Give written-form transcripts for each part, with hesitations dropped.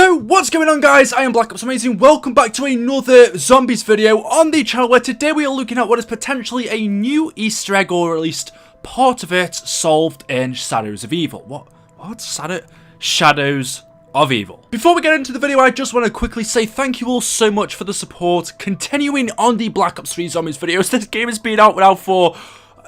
So what's going on, guys? I am BlackOpsAmazing. Welcome back to another zombies video on the channel, where today we are looking at what is potentially a new Easter egg, or at least part of it, solved in Shadows of Evil. What? Shadows of Evil. Before we get into the video, I just want to quickly say thank you all so much for the support. Continuing on the Black Ops 3 zombies videos, this game has been out now for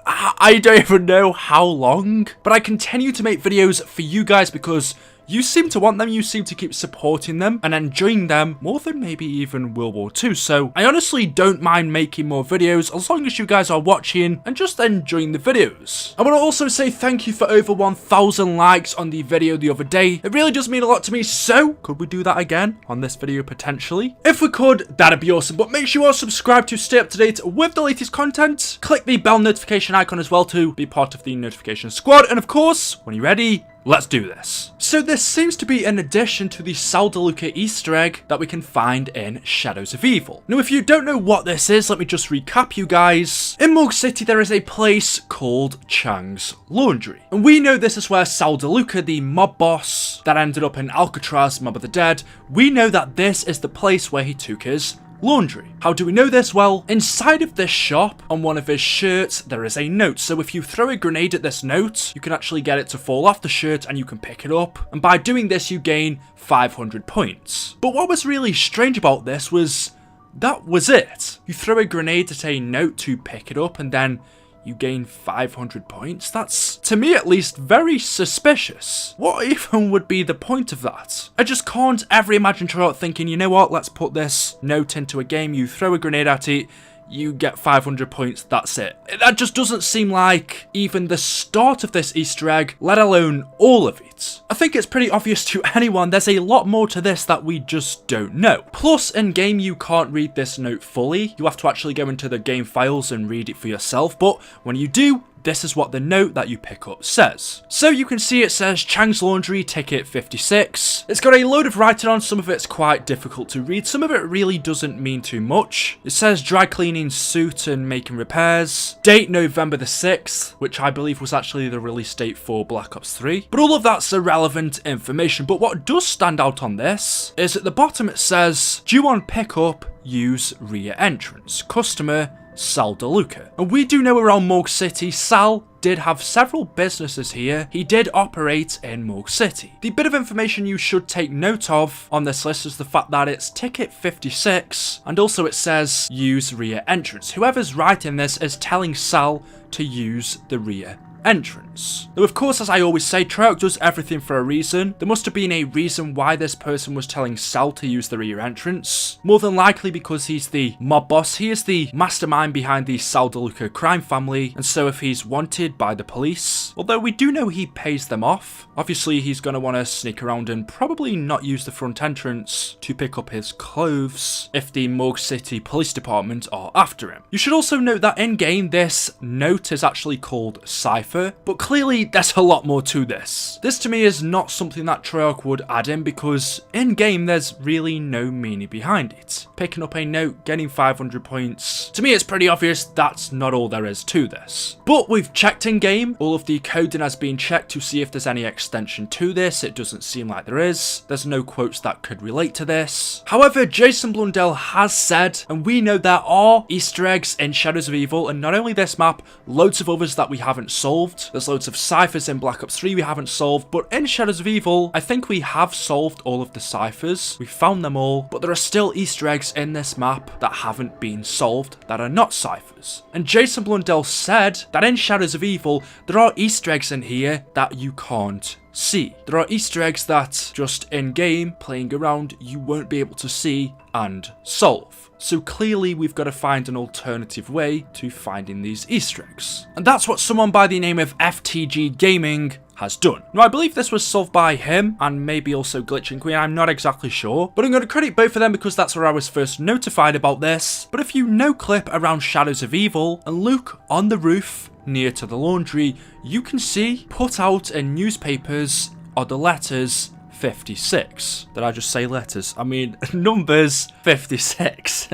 I don't even know how long, but I continue to make videos for you guys because you seem to want them, you seem to keep supporting them and enjoying them more than maybe even World War II. So I honestly don't mind making more videos as long as you guys are watching and just enjoying the videos. I want to also say thank you for over 1,000 likes on the video the other day. It really does mean a lot to me, so could we do that again on this video potentially? If we could, that'd be awesome, but make sure you are subscribed to stay up to date with the latest content. Click the bell notification icon as well to be part of the notification squad, and of course, when you're ready, let's do this. So this seems to be an addition to the SAL DELUCA Easter egg that we can find in Shadows of Evil. Now, if you don't know what this is, let me just recap you guys. In Morg City, there is a place called Chang's Laundry. And we know this is where SAL DELUCA, the mob boss that ended up in Alcatraz, Mob of the Dead, we know that this is the place where he took his laundry. How do we know this? Well, inside of this shop, on one of his shirts, there is a note. So if you throw a grenade at this note, you can actually get it to fall off the shirt and you can pick it up. And by doing this, you gain 500 points. But what was really strange about this was that was it. You throw a grenade at a note to pick it up and then you gain 500 points? That's, to me at least, very suspicious. What even would be the point of that? I just can't ever imagine Treyarch thinking, you know what, let's put this note into a game, you throw a grenade at it, you get 500 points, that's it. That just doesn't seem like even the start of this Easter egg, let alone all of it. I think it's pretty obvious to anyone there's a lot more to this that we just don't know. Plus, in game you can't read this note fully, you have to actually go into the game files and read it for yourself, but when you do, this is what the note that you pick up says. So you can see it says Chang's Laundry, ticket 56. It's got a load of writing on, some of it's quite difficult to read, some of it really doesn't mean too much. It says dry cleaning suit and making repairs. Date November the 6th, which I believe was actually the release date for Black Ops 3. But all of that's irrelevant information, but what does stand out on this is at the bottom it says, due on pickup, use rear entrance. Customer, SAL DELUCA. And we do know around Morg City, Sal did have several businesses here. He did operate in Morg City. The bit of information you should take note of on this list is the fact that it's ticket 56, and also it says use rear entrance. Whoever's writing this is telling Sal to use the rear entrance. Now, of course, as I always say, Treyarch does everything for a reason. There must have been a reason why this person was telling Sal to use the rear entrance. More than likely because he's the mob boss. He is the mastermind behind the SAL DELUCA crime family, and so if he's wanted by the police, although we do know he pays them off, obviously he's going to want to sneak around and probably not use the front entrance to pick up his clothes if the Morg City Police Department are after him. You should also note that in-game this note is actually called cipher, but clearly there's a lot more to this. This to me is not something that Treyarch would add in because in-game there's really no meaning behind it. Picking up a note, getting 500 points, to me it's pretty obvious that's not all there is to this. But we've checked in-game, all of the coding has been checked to see if there's any extension to this. It doesn't seem like there is. There's no quotes that could relate to this. However, Jason Blundell has said, and we know there are Easter eggs in Shadows of Evil, and not only this map, loads of others that we haven't solved. There's loads of ciphers in Black Ops 3 we haven't solved, but in Shadows of Evil, I think we have solved all of the ciphers. We found them all, but there are still Easter eggs in this map that haven't been solved that are not ciphers. And Jason Blundell said that in Shadows of Evil, there are Easter eggs in here that you can't see. There are Easter eggs that just in-game, playing around, you won't be able to see and solve. So clearly we've got to find an alternative way to finding these Easter eggs. And that's what someone by the name of FTG Gaming has done. Now, I believe this was solved by him and maybe also Glitching Queen, I'm not exactly sure, but I'm going to credit both of them because that's where I was first notified about this. But if you no-clip around Shadows of Evil and look on the roof near to the laundry, you can see put out in newspapers are the letters 56. Did I just say letters? I mean numbers 56.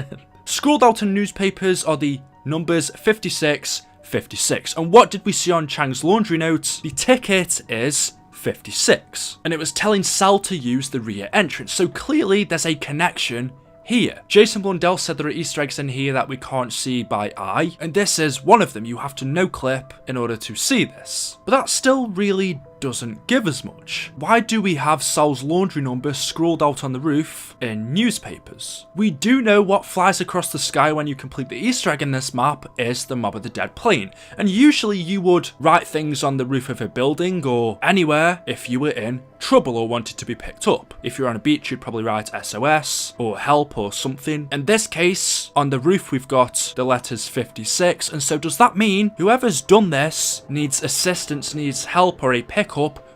Scrolled out in newspapers are the numbers 56, 56. And what did we see on Chang's laundry notes? The ticket is 56. And it was telling Sal to use the rear entrance. So clearly there's a connection here. Jason Blundell said there are Easter eggs in here that we can't see by eye, and this is one of them. You have to no-clip in order to see this. But that still really doesn't give us much. Why do we have Sal's laundry number scrawled out on the roof in newspapers? We do know what flies across the sky when you complete the Easter egg in this map is the Mob of the Dead plane, and usually you would write things on the roof of a building or anywhere if you were in trouble or wanted to be picked up. If you're on a beach, you'd probably write SOS or help or something. In this case, on the roof we've got the letters 56, and so does that mean whoever's done this needs assistance, needs help or a pickup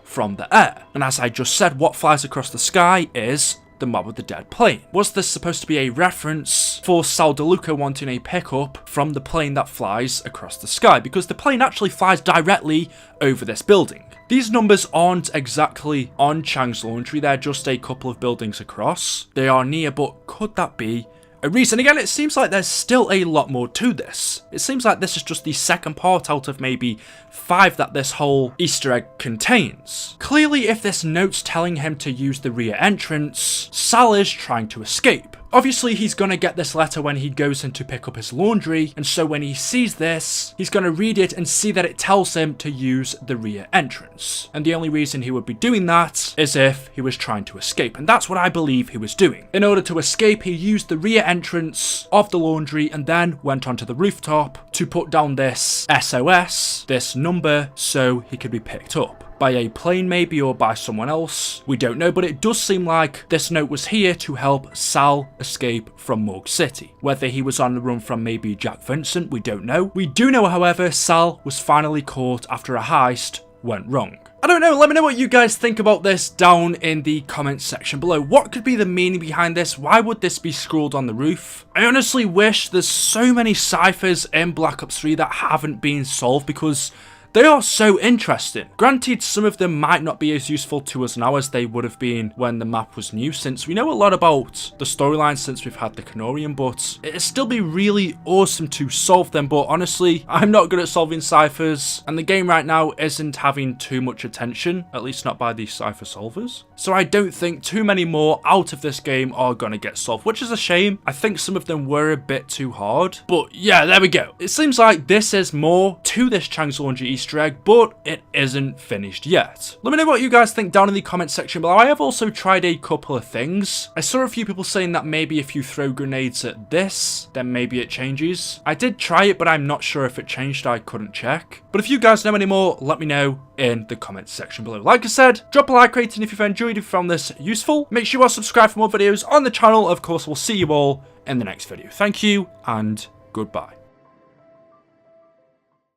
from the air? And as I just said, what flies across the sky is the Mob of the Dead plane. Was this supposed to be a reference for SAL DELUCA wanting a pickup from the plane that flies across the sky? Because the plane actually flies directly over this building. These numbers aren't exactly on Chang's laundry, they're just a couple of buildings across. They are near, but could that be a reason? Again, it seems like there's still a lot more to this. It seems like this is just the second part out of maybe 5 that this whole Easter egg contains. Clearly, if this note's telling him to use the rear entrance, Sal is trying to escape. Obviously, he's gonna get this letter when he goes in to pick up his laundry, and so when he sees this, he's gonna read it and see that it tells him to use the rear entrance. And the only reason he would be doing that is if he was trying to escape, and that's what I believe he was doing. In order to escape, he used the rear entrance of the laundry and then went onto the rooftop to put down this SOS, this number, so he could be picked up. By a plane maybe, or by someone else, we don't know, but it does seem like this note was here to help Sal escape from Morg City. Whether he was on the run from maybe Jack Vincent, we don't know. We do know, however, Sal was finally caught after a heist went wrong. I don't know, let me know what you guys think about this down in the comments section below. What could be the meaning behind this? Why would this be scrawled on the roof? I honestly wish there's so many ciphers in Black Ops 3 that haven't been solved, because they are so interesting. Granted, some of them might not be as useful to us now as they would have been when the map was new, since we know a lot about the storyline since we've had the Canorian, but it'd still be really awesome to solve them. But honestly, I'm not good at solving ciphers, and the game right now isn't having too much attention, at least not by these cipher solvers. So I don't think too many more out of this game are gonna get solved, which is a shame. I think some of them were a bit too hard, but yeah, there we go. It seems like this is more to this Chang's Laundry Easter egg, but it isn't finished yet. Let me know what you guys think down in the comment section below. I have also tried a couple of things. I saw a few people saying that maybe if you throw grenades at this, then maybe it changes. I did try it, but I'm not sure if it changed. I couldn't check. But if you guys know any more, let me know in the comments section below. Like I said, drop a like rating if you've enjoyed, if you found this useful. Make sure you are subscribed for more videos on the channel. Of course, we'll see you all in the next video. Thank you and goodbye.